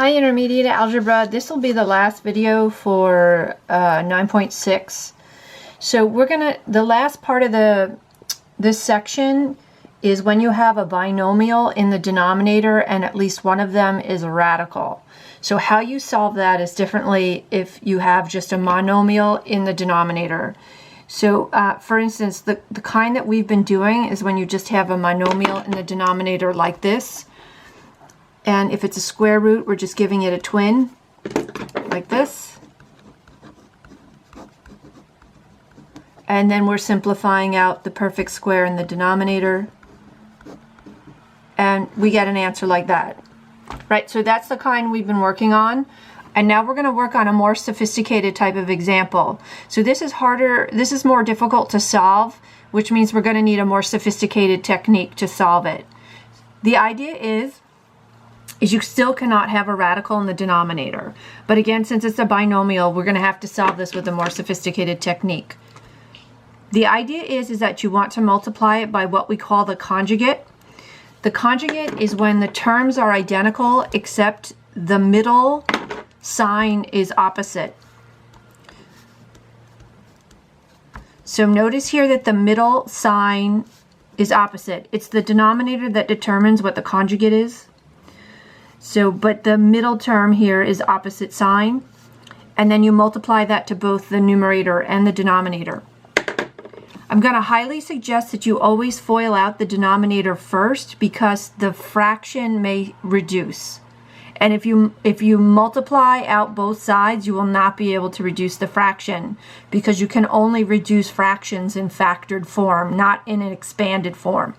Hi Intermediate Algebra, this will be the last video for 9.6. So the last part of this section is when you have a binomial in the denominator and at least one of them is a radical. So how you solve that is differently if you have just a monomial in the denominator. So for instance, the kind that we've been doing is when you just have a monomial in the denominator like this. And if it's a square root, we're just giving it a twin, like this. And then we're simplifying out the perfect square in the denominator. And we get an answer like that. Right, so that's the kind we've been working on. And now we're going to work on a more sophisticated type of example. So this is harder, this is more difficult to solve, which means we're going to need a more sophisticated technique to solve it. The idea is you still cannot have a radical in the denominator. But again, since it's a binomial, we're going to have to solve this with a more sophisticated technique. The idea is that you want to multiply it by what we call the conjugate. The conjugate is when the terms are identical except the middle sign is opposite. So notice here that the middle sign is opposite. It's the denominator that determines what the conjugate is. So, but the middle term here is opposite sign, and then you multiply that to both the numerator and the denominator. I'm going to highly suggest that you always FOIL out the denominator first because the fraction may reduce. And if you multiply out both sides, you will not be able to reduce the fraction because you can only reduce fractions in factored form, not in an expanded form.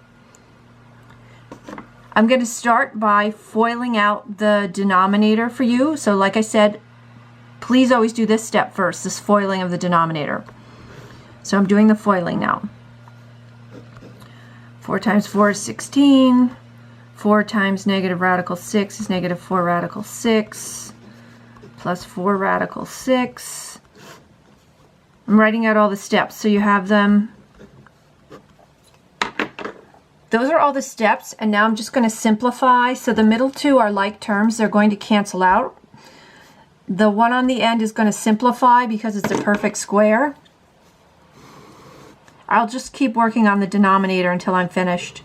I'm going to start by FOILing out the denominator for you. So like I said, please always do this step first, this FOILing of the denominator. So I'm doing the FOILing now. 4 times 4 is 16. 4 times negative radical 6 is negative 4 radical 6. Plus 4 radical 6. I'm writing out all the steps so you have them. Those are all the steps, and now I'm just going to simplify. So the middle two are like terms. They're going to cancel out. The one on the end is going to simplify because it's a perfect square. I'll just keep working on the denominator until I'm finished.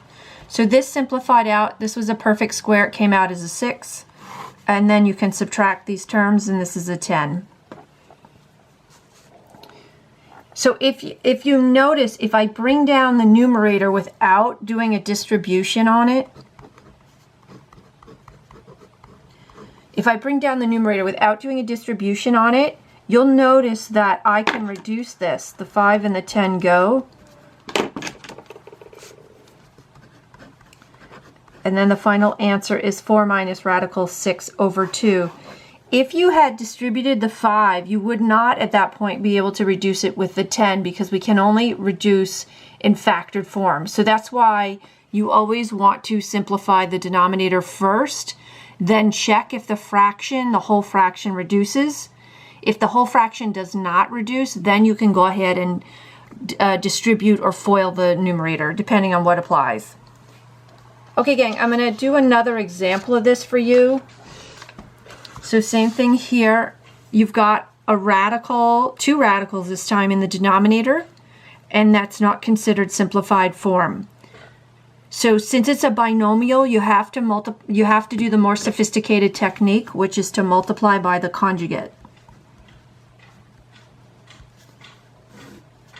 So this simplified out. This was a perfect square. It came out as a 6. And then you can subtract these terms, and this is a 10. So if you notice, if I bring down the numerator without doing a distribution on it, you'll notice that I can reduce this. The 5 and the 10 go. And then the final answer is 4 minus radical 6 over 2. If you had distributed the 5, you would not at that point be able to reduce it with the 10 because we can only reduce in factored form. So that's why you always want to simplify the denominator first, then check if the whole fraction reduces. If the whole fraction does not reduce, then you can go ahead and distribute or FOIL the numerator, depending on what applies. Okay, gang, I'm going to do another example of this for you. So same thing here. You've got a radical, 2 radicals this time in the denominator, and that's not considered simplified form. So since it's a binomial, you have to do the more sophisticated technique, which is to multiply by the conjugate.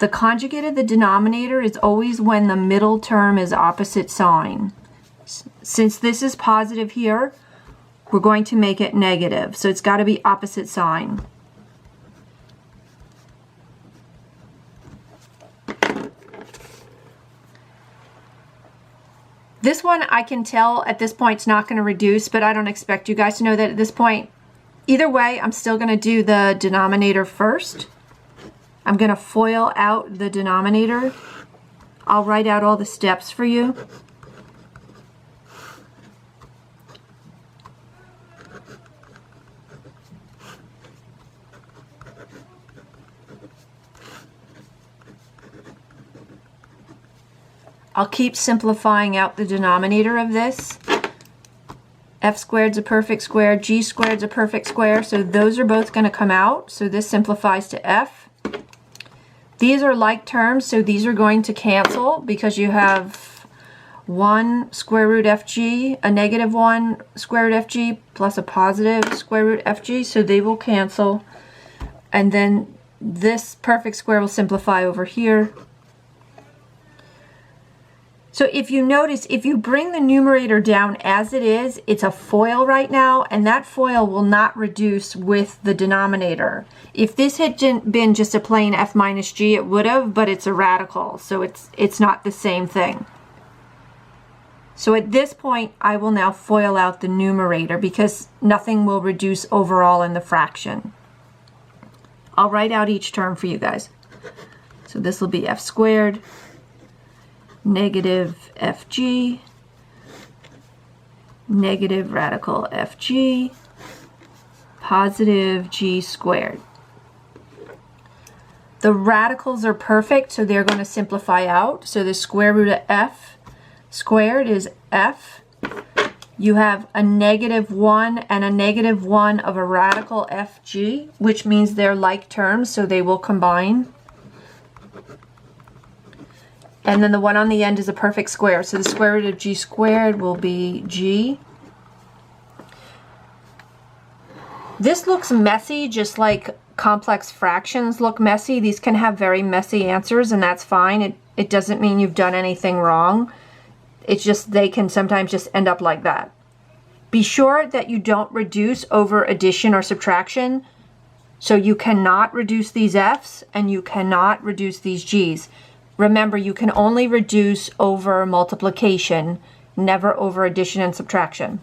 The conjugate of the denominator is always when the middle term is opposite sign. Since this is positive here, we're going to make it negative, so it's got to be opposite sign. This one I can tell at this point it's not going to reduce, but I don't expect you guys to know that at this point. Either way, I'm still going to do the denominator first. I'm going to FOIL out the denominator. I'll write out all the steps for you. I'll keep simplifying out the denominator of this. F squared's a perfect square, G squared's a perfect square, so those are both going to come out. So this simplifies to F. These are like terms, so these are going to cancel because you have 1 square root FG, a negative 1 square root FG, plus a positive square root FG, so they will cancel. And then this perfect square will simplify over here. So if you notice, if you bring the numerator down as it is, it's a FOIL right now, and that FOIL will not reduce with the denominator. If this had been just a plain F minus G, it would have, but it's a radical, so it's not the same thing. So at this point, I will now FOIL out the numerator because nothing will reduce overall in the fraction. I'll write out each term for you guys. So this will be F squared, negative FG, negative radical FG, positive G squared. The radicals are perfect, so they're going to simplify out. So the square root of F squared is F. You have a negative 1 and a negative 1 of a radical FG, which means they're like terms, so they will combine. And then the one on the end is a perfect square. So the square root of G squared will be G. This looks messy, just like complex fractions look messy. These can have very messy answers, and that's fine. It doesn't mean you've done anything wrong. It's just they can sometimes just end up like that. Be sure that you don't reduce over addition or subtraction. So you cannot reduce these F's and you cannot reduce these G's. Remember, you can only reduce over multiplication, never over addition and subtraction.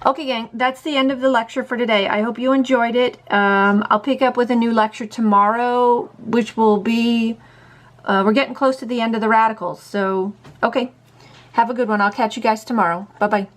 Okay, gang, that's the end of the lecture for today. I hope you enjoyed it. I'll pick up with a new lecture tomorrow, which will be, we're getting close to the end of the radicals. So, okay, have a good one. I'll catch you guys tomorrow. Bye-bye.